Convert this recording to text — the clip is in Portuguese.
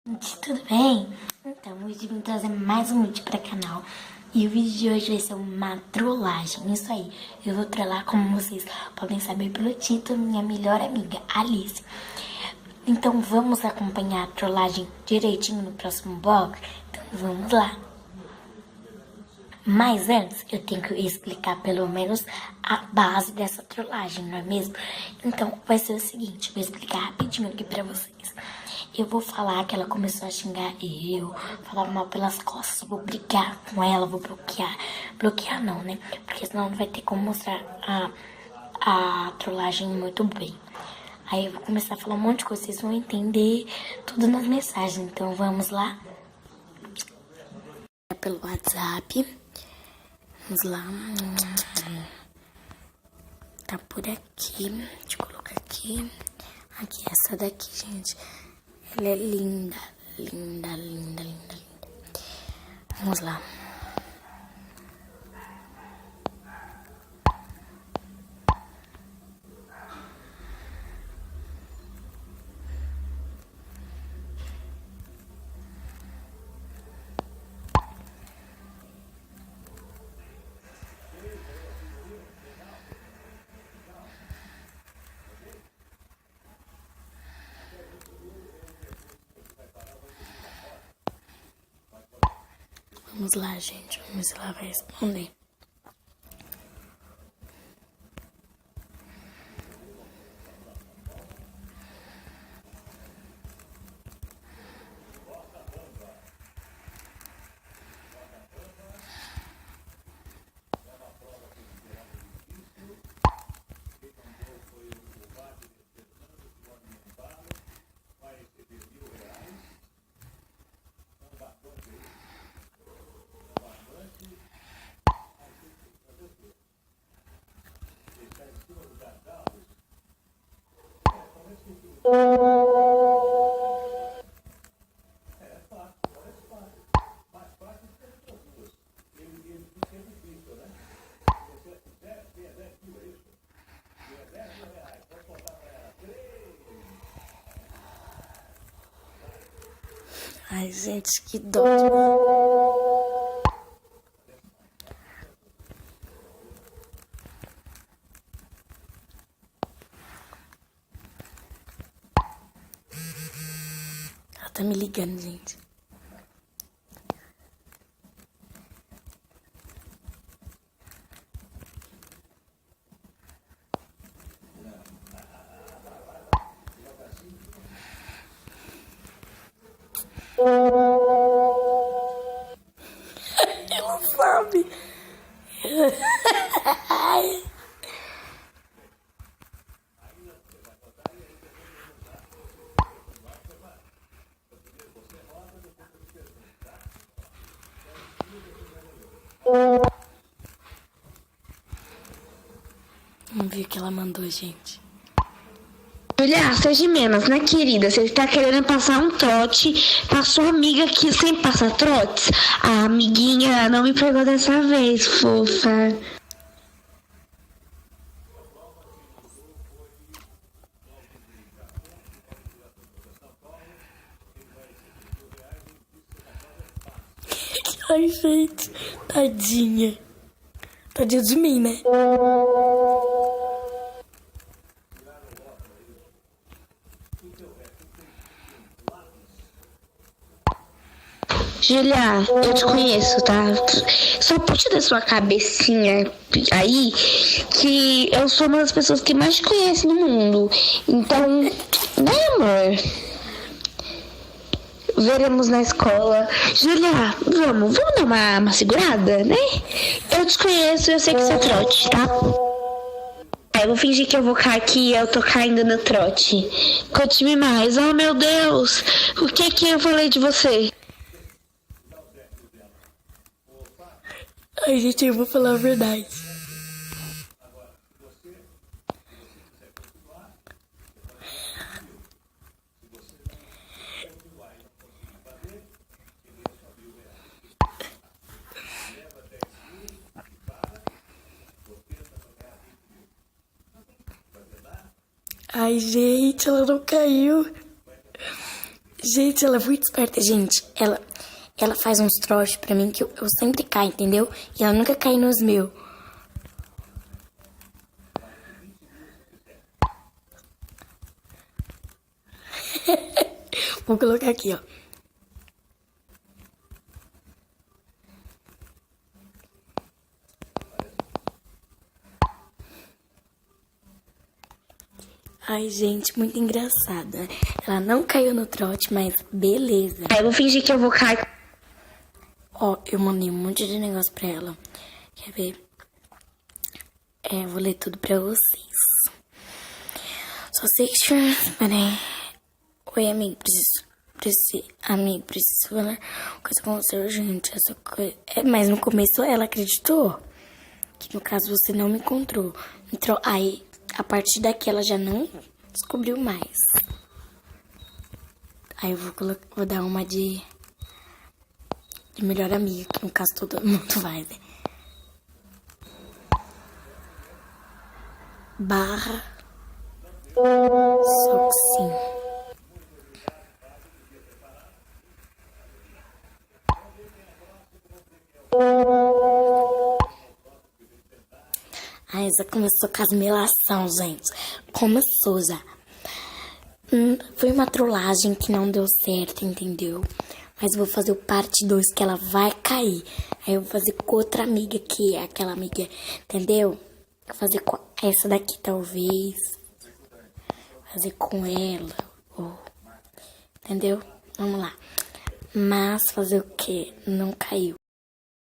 Gente, tudo bem? Então, hoje vim trazer mais um vídeo para o canal. E o vídeo de hoje vai ser uma trollagem. Isso aí, eu vou trollar, como vocês podem saber pelo título, minha melhor amiga, Alice. Então, vamos acompanhar a trollagem direitinho no próximo bloco? Então, vamos lá. Mas antes, eu tenho que explicar pelo menos a base dessa trollagem, não é mesmo? Então, vai ser o seguinte, vou explicar rapidinho aqui pra vocês. Eu vou falar que ela começou a xingar eu, falar mal pelas costas, vou brigar com ela, vou bloquear. Bloquear não, né? Porque senão não vai ter como mostrar a trollagem muito bem. Aí eu vou começar a falar um monte de coisa, vocês vão entender tudo nas mensagens. Então, vamos lá. Pelo WhatsApp. Vamos lá. Tá por aqui. Deixa eu colocar aqui. Aqui, essa daqui, gente. Ela é linda. Linda, linda, linda, linda. Vamos lá. Vamos lá, gente. Vamos ver se ela vai responder. Ai, gente, que dó de mim. Ela tá me ligando, gente. Ela sabe. Vamos ver o que ela mandou, gente. Julia, seja menos, né, querida? Você tá querendo passar um trote pra sua amiga que sempre passa trotes? A amiguinha não me pegou dessa vez, fofa. Ai, gente, tadinha. Tadinha de mim, né? Julia, eu te conheço, tá? Só puxa da sua cabecinha aí que eu sou uma das pessoas que mais te conhece no mundo. Então, né, amor? Veremos na escola. Julia, vamos dar uma segurada, né? Eu te conheço, eu sei que você é trote, tá? Aí eu vou fingir que eu vou cair aqui e eu tô caindo no trote. Conte-me mais. Oh, meu Deus. O que eu falei de você? Ai, gente, eu vou falar a verdade. Ai, gente, ela não caiu. Gente, ela é muito esperta, gente. Ela faz uns troços pra mim que eu sempre caio, entendeu? E ela nunca cai nos meus. Vou colocar aqui, ó. Ai, gente, muito engraçada. Ela não caiu no trote, mas beleza. Aí eu vou fingir que eu vou cair. Ó, eu mandei um monte de negócio pra ela. Quer ver? Vou ler tudo pra vocês. Só sei que... Peraí. Oi, amigo, amigo, preciso falar uma coisa com você urgente. Essa coisa... mas no começo ela acreditou que no caso você não me encontrou. Então, aí, a partir daqui ela já não descobriu mais. Aí eu vou dar uma de melhor amiga, que no caso todo mundo vai, né? Barra. Só que sim. Ai, já começou com as melação, gente. Começou já. Foi uma trollagem que não deu certo, entendeu? Mas eu vou fazer o parte 2 que ela vai cair. Aí eu vou fazer com outra amiga que é aquela amiga, entendeu? Vou fazer com essa daqui, talvez. Fazer com ela. Entendeu? Vamos lá. Mas fazer o quê? Não caiu.